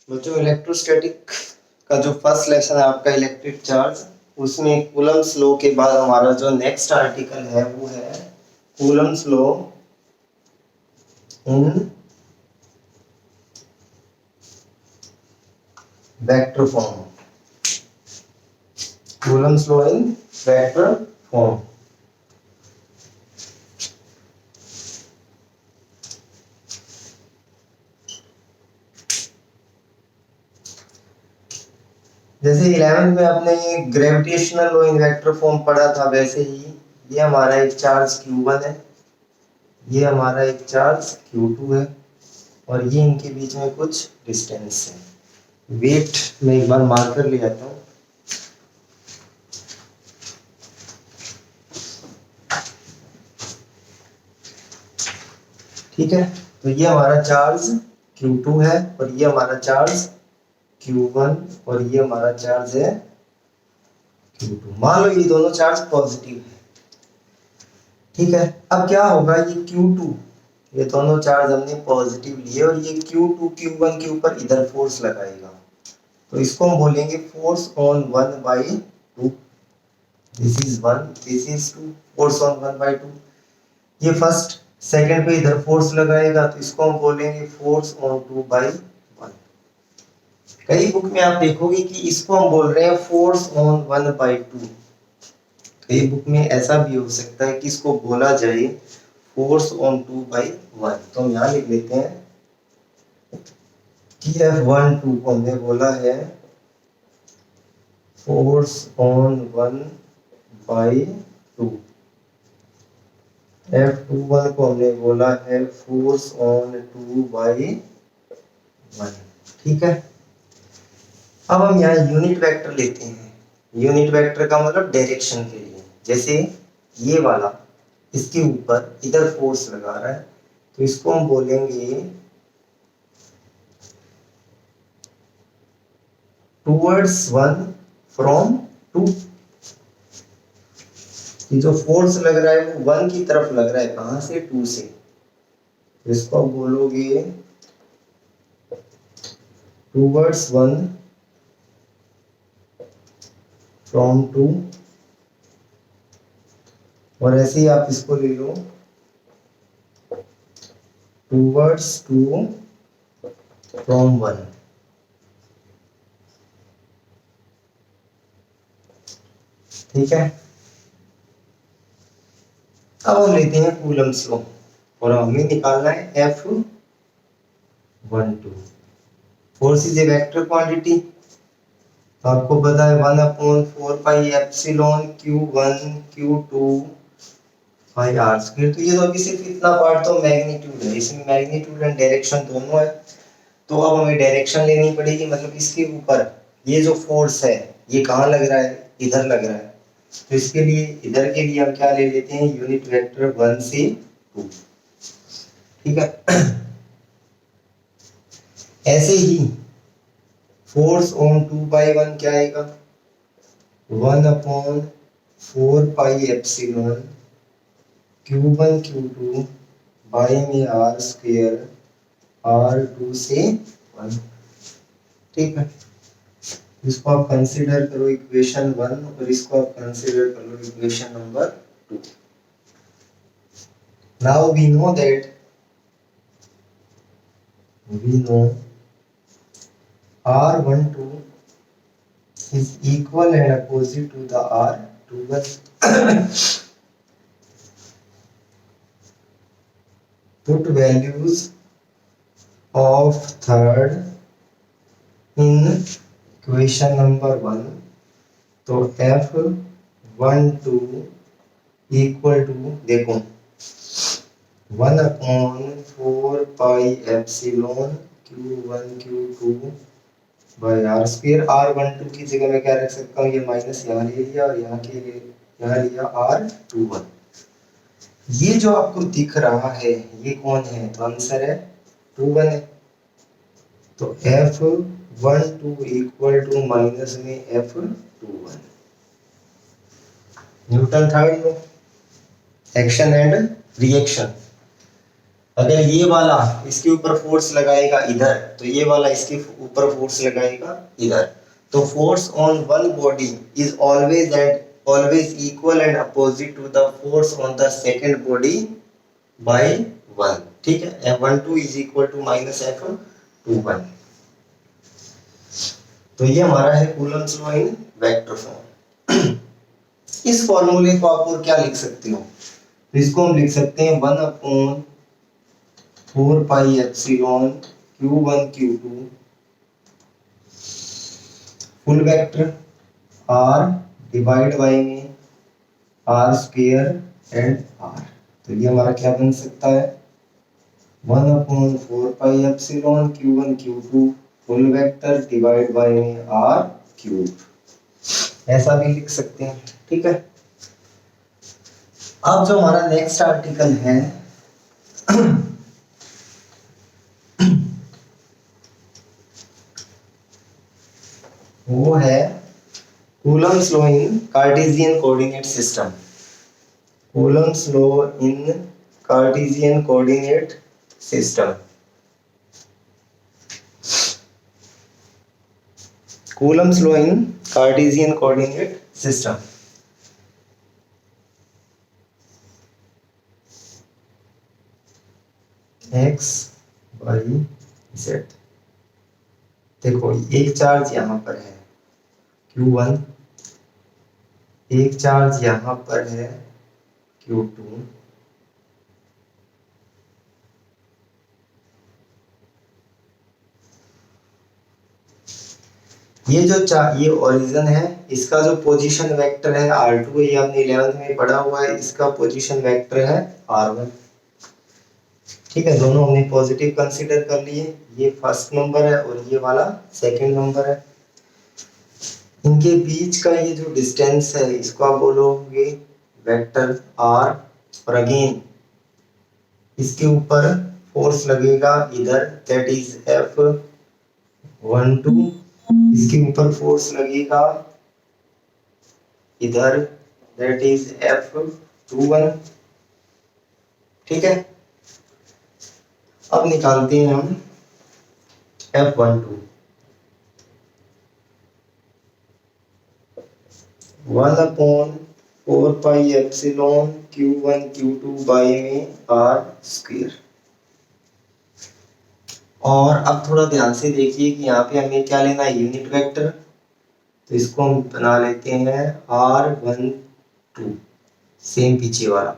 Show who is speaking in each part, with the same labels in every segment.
Speaker 1: बच्चों इलेक्ट्रोस्टैटिक का जो फर्स्ट लेसन है आपका इलेक्ट्रिक चार्ज, उसमें कूलम्स लॉ के बाद हमारा जो नेक्स्ट आर्टिकल है वो है Coulomb's law in vector form. Coulomb's law in vector form. जैसे 11th में आपने gravitational law in vector form पढ़ा था, वैसे ही ये हमारा एक चार्ज Q1 है, ये हमारा एक चार्ज Q2 है और ये इनके बीच में कुछ डिस्टेंस है। वेट में एक बार मार्कर ले आता हूँ। ठीक है, तो ये हमारा चार्ज Q2 है और ये हमारा चार्ज Q1 और ये हमारा चार्ज है Q2। मान लो ये दोनों चार्ज पॉजिटिव है। ठीक है, अब क्या होगा, ये Q2, ये दोनों चार्ज हमने पॉजिटिव लिए और ये Q2 Q1 के ऊपर इधर फोर्स लगाएगा, तो इसको हम बोलेंगे force on 1/2। This is 1, this is 2, force on 1/2। ये फर्स्ट सेकंड पे इधर फोर्स लगाएगा तो इसको हम बोलेंगे फोर्स ऑन 2/1। कई बुक में आप देखोगे कि इसको हम बोल रहे हैं फोर्स ऑन 1/2। कई बुक में ऐसा भी हो सकता है कि इसको बोला जाए फोर्स ऑन 2/1। तो हम यहाँ लिख लेते हैं कि F12 को हमने बोला है फोर्स ऑन 1/2, F21 को हमने बोला है फोर्स ऑन 2/1। ठीक है, अब हम यहाँ यूनिट वेक्टर लेते हैं। यूनिट वेक्टर का मतलब डायरेक्शन के लिए, जैसे ये वाला इसके ऊपर इधर फोर्स लगा रहा है तो इसको हम बोलेंगे टूवर्ड्स 1 फ्रॉम 2। ये जो फोर्स लग रहा है वो 1 की तरफ लग रहा है, कहां से, 2 से। तो इसको आप बोलोगे टूवर्ड्स 1 फ्रॉम 2, और ऐसे ही आप इसको ले लो टूवर्ड्स 2 फ्रॉम 1। ठीक है, अब हम लेते हैं कूलम्स लॉ और हमें निकालना है F12। Force is a vector quantity, आपको पता है 1/4 pi epsilon Q1 Q2 by R square. तो ये तो अभी सिर्फ इतना पार्ट तो मैग्नीट्यूड है, इसमें मैग्नीट्यूड एंड डायरेक्शन दोनों है। तो अब हमें डायरेक्शन लेनी पड़ेगी, मतलब इसके ऊपर ये जो फोर्स है ये कहाँ लग रहा है, इधर लग रहा है। तो इसके लिए इधर के लिए हम क्या ले लेते हैं, यूनिट वेक्टर 1 से 2। ठीक है, ऐसे ही फोर्स ऑन 2/1 क्या आएगा, 1/4 pi epsilon Q1 Q2 by में आर स्क्वायर R2 से 1। ठीक है, इसको आप कंसीडर करो इक्वेशन 1 और इसको आप कंसीडर कर लो equation number 2। Now we know R12 is equal and opposite to the R21. Put values of third in equation number 1। तो F12 इक्वल टू, देखो 1/4 pi epsilon Q1 Q2 by R square. R12 की जगह मैं क्या रख सकता हूँ, ये माइनस यहाँ ले लिया और यहाँ के लिए यहाँ लिया R21। ये जो आपको दिख रहा है ये कौन है, तो आंसर है 21 है। तो F12 इक्वल टू माइनस में F21। Newton third law, action and reaction. अगर ये वाला इसके ऊपर फोर्स लगाएगा इधर, तो ये वाला इसके ऊपर फोर्स लगाएगा इधर। तो force on one body is always equal and opposite to the force on the second body by 1। ठीक है, F12 is equal to minus F21। तो ये हमारा है कूलम्ब्स लॉ इन वेक्टर फॉर्म। इस फॉर्मूले को आप और क्या लिख सकते हो? तो इसको हम लिख सकते हैं 1/4 pi epsilon Q1 Q2 full vector R divide by में R स्क्वायर एंड R। तो ये हमारा क्या बन सकता है? 1/4 pi epsilon Q1 Q2 full vector divide by में R क्यूब। ऐसा भी लिख सकते हैं। ठीक है, अब जो हमारा नेक्स्ट आर्टिकल है वो है Coulomb's law in Cartesian coordinate system. Coulomb's law in Cartesian coordinate system. Coulomb's law in Cartesian coordinate system. X Y Z. देखो एक चार्ज यहाँ पर है Q1, एक चार्ज यहाँ पर है Q2, ये ओरिजिन है, इसका जो पोजीशन वेक्टर है R2 है, ये आपने 11th में पढ़ा हुआ है, इसका पोजीशन वेक्टर है R1। ठीक है, दोनों हमने पॉजिटिव कंसीडर कर लिए। ये फर्स्ट नंबर है और ये वाला सेकंड नंबर है। इनके बीच का ये जो डिस्टेंस है इसको आप बोलोगे वेक्टर R, और अगेन इसके ऊपर फोर्स लगेगा इधर, दैट इज F12। इसके ऊपर फोर्स लगेगा इधर, दैट इज F21। ठीक है, अब निकालते हैं हम F12। 1/4 pi epsilon Q1 Q2 by में R स्क्वायर। और अब थोड़ा ध्यान से देखिए कि यहाँ पे हमें क्या लेना है, यूनिट वेक्टर। तो इसको हम बना लेते हैं R12, सेम पीछे वाला।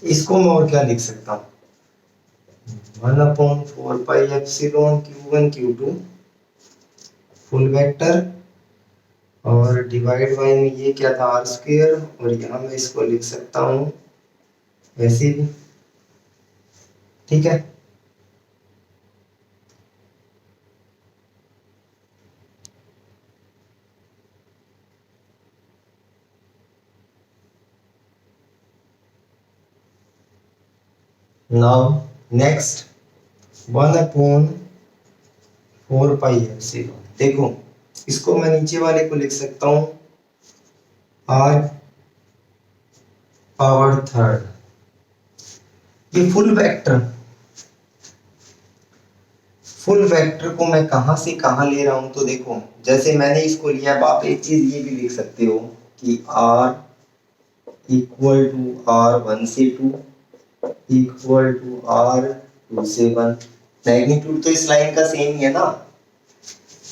Speaker 1: इसको मैं और क्या लिख सकता हूँ, 1/4 pi epsilon Q1 Q2 full vector, और डिवाइड बाय में ये क्या था R स्क्वायर, और यहाँ मैं इसको लिख सकता हूँ ऐसे भी। ठीक है, नाउ नेक्स्ट 1/4 पाई एप्सिलॉन। देखो इसको मैं नीचे वाले को लिख सकता हूँ R पावर थर्ड। ये फुल वेक्टर को मैं कहां से कहां ले रहा हूं, तो देखो जैसे मैंने इसको लिया, अब आप एक चीज ये भी लिख सकते हो कि R इक्वल टू R1 से 2 इक्वल टू R2 से 1। मैग्नीट्यूड तो इस लाइन का सेम ही है ना,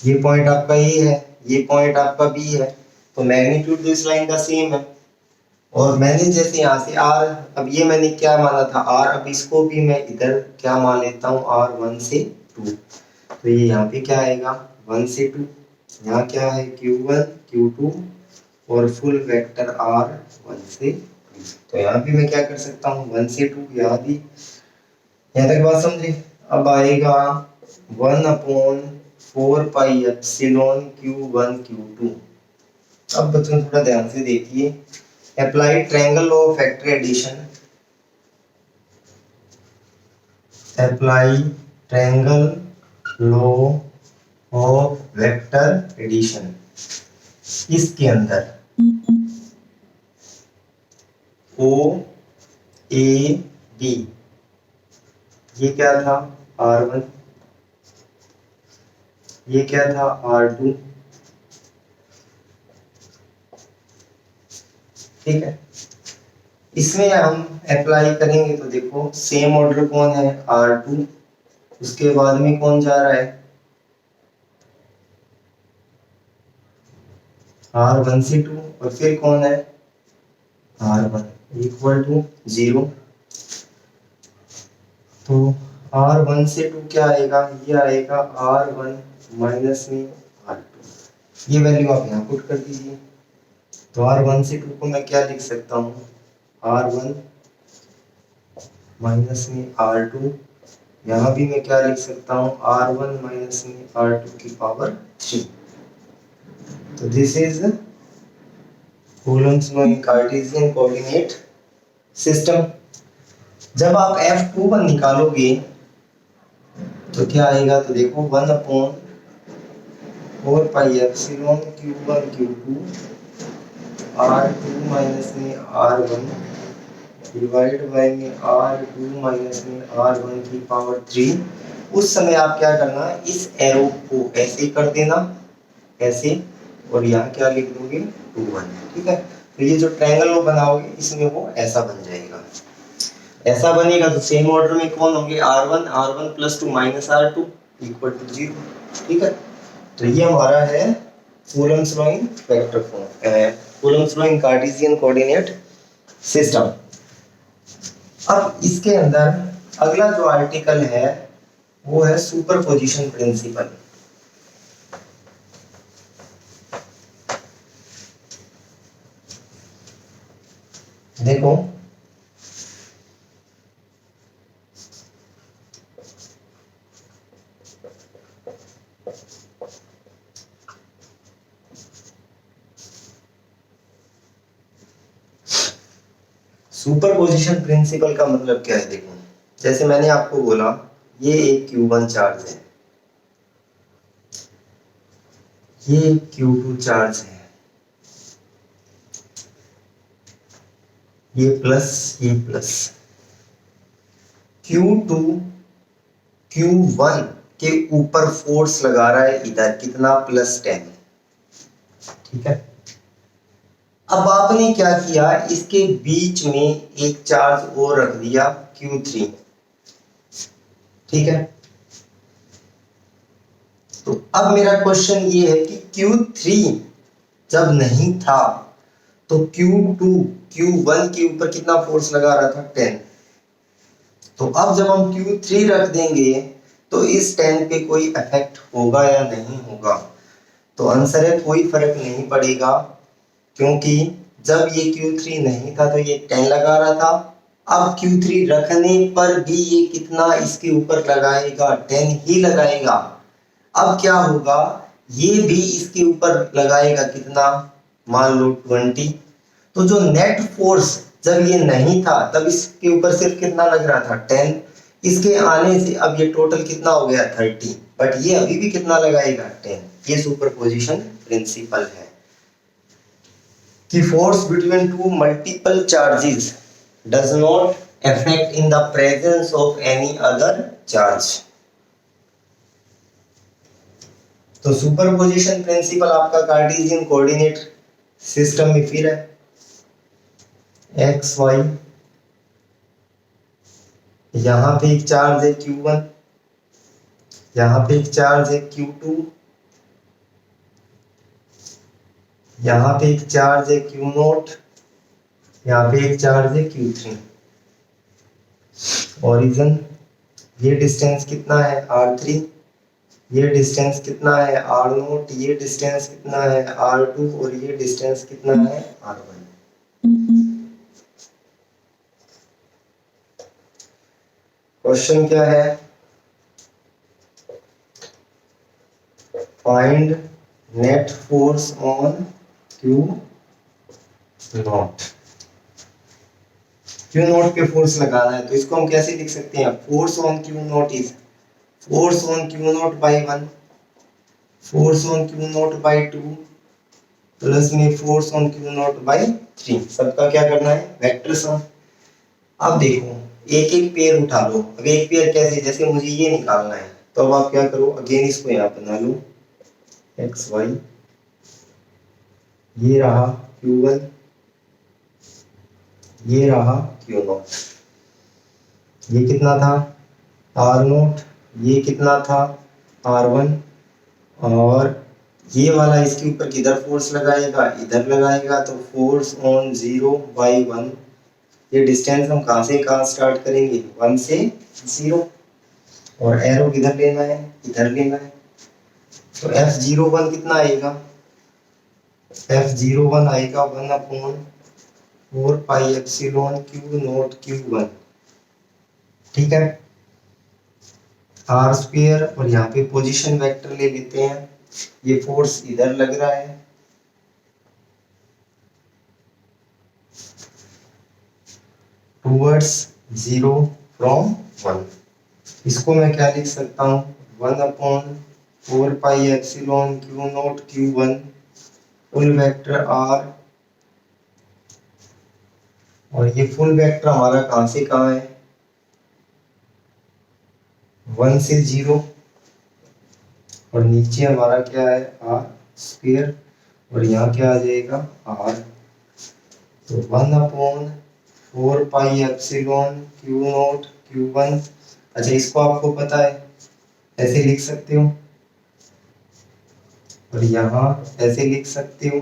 Speaker 1: ये पॉइंट आपका ए है, ये पॉइंट आपका बी है, तो मैग्नीट्यूड तो इस लाइन का सेम है। और मैंने जैसे यहाँ से R, अब ये मैंने क्या माना था R, अब इसको भी मैं इधर क्या मान लेता हूँ R1 से 2। तो ये यहाँ पे क्या आएगा 1 से 2, यहाँ क्या है Q1 Q2 और फुल वेक्टर R1 से 2। तो यहाँ भी मैं क्या कर सकता हूँ 1 से 2, यहाँ भी। यहाँ तक बात समझे? अब आएगा 1/4 पाई एप्सिलॉन Q1 Q2। अब बच्चों थोड़ा ध्यान से देखिए, apply triangle law of vector addition. Apply triangle law of vector addition. इसके अंदर O ए बी, ये क्या था R1, ये क्या था R2, ठीक है। इसमें हम अप्लाई करेंगे तो देखो सेम ऑर्डर कौन है R2, उसके बाद में कौन जा रहा है R1 से 2, और फिर कौन है R1 इक्वल टू 0। तो R1 से 2 क्या आएगा, ये आएगा R1 माइनस में R2, ये वैल्यू आप यहाँ पुट कर दीजिए। तो R1 से 2 को मैं क्या लिख सकता हूँ, R1 माइनस में R2, यहाँ भी मैं क्या लिख सकता हूँ R1 माइनस में R2 की पावर 3। तो this is Coulomb's law in Cartesian coordinate system. जब आप F21 निकालोगे तो क्या आएगा, तो देखो 1/4 pi epsilon Q1 Q2 R2 minus में R1 डिवाइड बाय में R2 माइनस में R1 की पावर 3। उस समय आप क्या करना, इस एरो को ऐसे कर देना, ऐसे, और यहाँ क्या लिख दोगे 21, ठीक है। तो ये जो ट्रायंगल वो बनाओगे इसमें वो ऐसा बन जाएगा, ऐसा बनेगा। तो सेम ऑर्डर में कौन होंगे R1 plus 2 minus R2 equal to 0, ठीक है। तो ये हमारा है Coulomb's law in vector form, Coulomb's law in Cartesian coordinate system. अब इसके अंदर अगला जो आर्टिकल है वो है सुपरपोजिशन प्रिंसिपल। देखो सुपरपोजिशन प्रिंसिपल का मतलब क्या है, देखो जैसे मैंने आपको बोला ये एक Q1 चार्ज है, ये एक Q2 चार्ज है, ये प्लस Q2 Q1 के ऊपर फोर्स लगा रहा है इधर कितना +10, ठीक है। अब आपने क्या किया, इसके बीच में एक चार्ज और रख दिया Q3, ठीक है। तो अब मेरा क्वेश्चन ये है कि Q3 जब नहीं था तो Q2 Q1 के ऊपर कितना फोर्स लगा रहा था 10। तो अब जब हम Q3 रख देंगे तो इस 10 पे कोई इफेक्ट होगा या नहीं होगा, तो आंसर है कोई फर्क नहीं पड़ेगा, क्योंकि जब ये Q3 नहीं था तो ये 10 लगा रहा था। अब Q3 रखने पर भी ये कितना इसके ऊपर लगाएगा, 10 ही लगाएगा। अब क्या होगा, ये भी इसके ऊपर लगाएगा कितना, मान लो 20। तो जो नेट फोर्स जब ये नहीं था तब इसके ऊपर सिर्फ कितना लग रहा था 10, इसके आने से अब ये टोटल कितना हो गया 30, बट ये अभी भी कितना लगाएगा 10। ये सुपरपोजिशन प्रिंसिपल है कि force between two multiple charges does not affect in the presence of any other charge. तो सुपरपोजिशन प्रिंसिपल आपका कार्टेशियन कोऑर्डिनेट सिस्टम में फिर है एक्स वाई, यहां पे एक चार्ज है Q1, यहां पे एक चार्ज है Q2, यहां पे एक चार्ज है Q0, यहां पे एक चार्ज है Q3। ओरिजिन, ये डिस्टेंस कितना है R3, ये डिस्टेंस कितना है R0, ये डिस्टेंस कितना है R2, और ये डिस्टेंस कितना है R1। क्वेश्चन क्या है, find net force on Q0। Q0 पे फोर्स लगाना है, तो इसको हम कैसे लिख सकते हैं, force on Q0 is force on Q0 by 1, force on Q0 by 2, plus में फोर्स ऑन Q0 बाई 3। सबका क्या करना है, वेक्टर सम। अब देखो एक एक पेयर उठा लो। अब एक पेयर कैसे, जैसे मुझे ये निकालना है तो अब आप क्या करो, अगेन इसको यहाँ बना लो एक्स वाई, ये रहा Q1, ये रहा Q0। ये कितना था R0, ये कितना था R1, और ये वाला इसके ऊपर किधर फोर्स लगाएगा, इधर लगाएगा, तो फोर्स ऑन 0/1। ये डिस्टेंस हम कहाँ से कहाँ स्टार्ट करेंगे, 1 से 0, और एरो किधर लेना है, इधर लेना है। तो F01 कितना आएगा, F01 आएगा 1/4 पाई एप्सिलॉन Q0 Q1। ठीक है, आर स्क्वायर, और यहाँ पे पोजीशन वेक्टर ले लेते हैं, ये फोर्स इधर लग रहा है, टूवर्ड्स 0 फ्रॉम 1। इसको मैं क्या लिख सकता हूँ, 1/4 pi epsilon Q0 Q1 full vector R, और ये फुल वेक्टर हमारा कहाँ से कहाँ है, 1 से 0, और नीचे हमारा क्या है आर स्क्वायर, और यहाँ क्या आ जाएगा आर। तो 1/4 पाई एप्सिलॉन Q0 Q1। अच्छा, इसको आपको पता है ऐसे लिख सकते हो, और यहाँ ऐसे लिख सकते हो।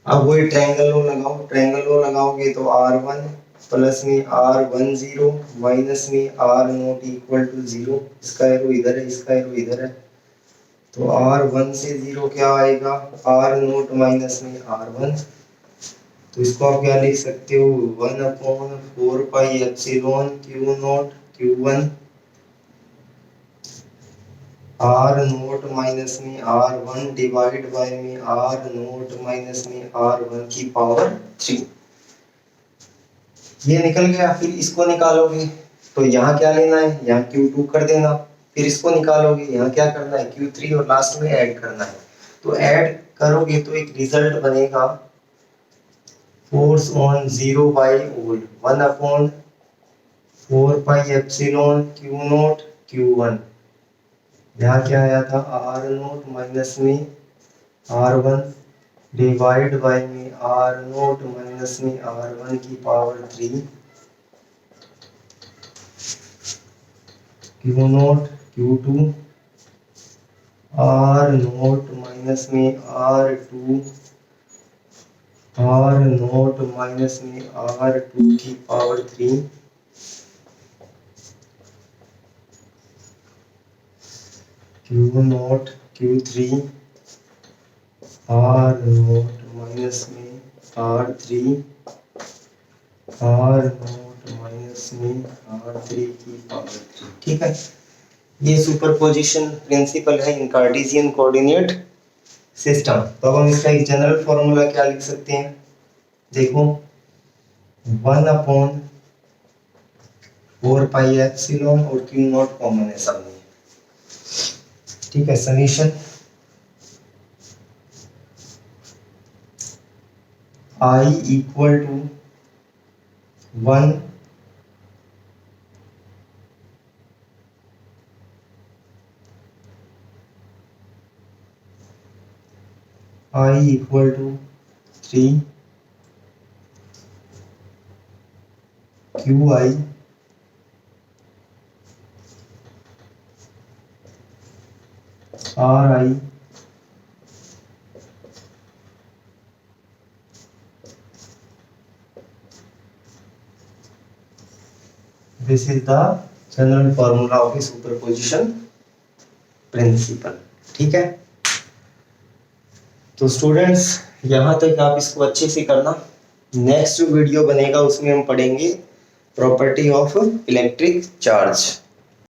Speaker 1: अब वही ट्रायंगल लो लगाओ, ट्रायंगल लो लगाओगे तो R1 प्लस में R10 माइनस में R0 इक्वल टू 0। इसका एरो इधर है, इसका एरो इधर है, तो R1 से 0 क्या आएगा, R0 माइनस में R1। तो इसको आप क्या लिख सकते हो, 1/4 pi epsilon Q0 Q1 R0 minus में R1 डिवाइड बाय में R0 माइनस में R1 की पावर 3। ये निकल गया। फिर इसको निकालोगे तो यहाँ क्या लेना है, यहाँ Q2 कर देना, फिर इसको निकालोगे, यहाँ क्या करना है Q3, और लास्ट में ऐड करना है। तो ऐड करोगे तो एक रिजल्ट बनेगा force on 0/all 1/4 pi epsilon Q0 Q1। यहाँ क्या आया था R0 माइनस में R1 डिवाइड बाय में R0 माइनस में R1 की power 3 Q0 Q2 R0 minus में R2 R0 माइनस में R2 की power 3 Q0 Q3 R0 minus में R3 R0 माइनस में R3 की पावर 3। ठीक है, ये सुपरपोजिशन प्रिंसिपल है इन कार्टेशियन कोऑर्डिनेट सिस्टम। तो अब हम इसका एक जनरल फॉर्मूला क्या लिख सकते हैं, देखो 1/4 पाई एप्सिलॉन, और Q0 कॉमन है सब में। ठीक है, summation I equal to 1 I equal to 3 QI RI this is the general formula of superposition principle. ठीक है, तो स्टूडेंट्स यहाँ तक आप इसको अच्छे से करना। नेक्स्ट जो वीडियो बनेगा उसमें हम पढ़ेंगे प्रॉपर्टी ऑफ इलेक्ट्रिक चार्ज।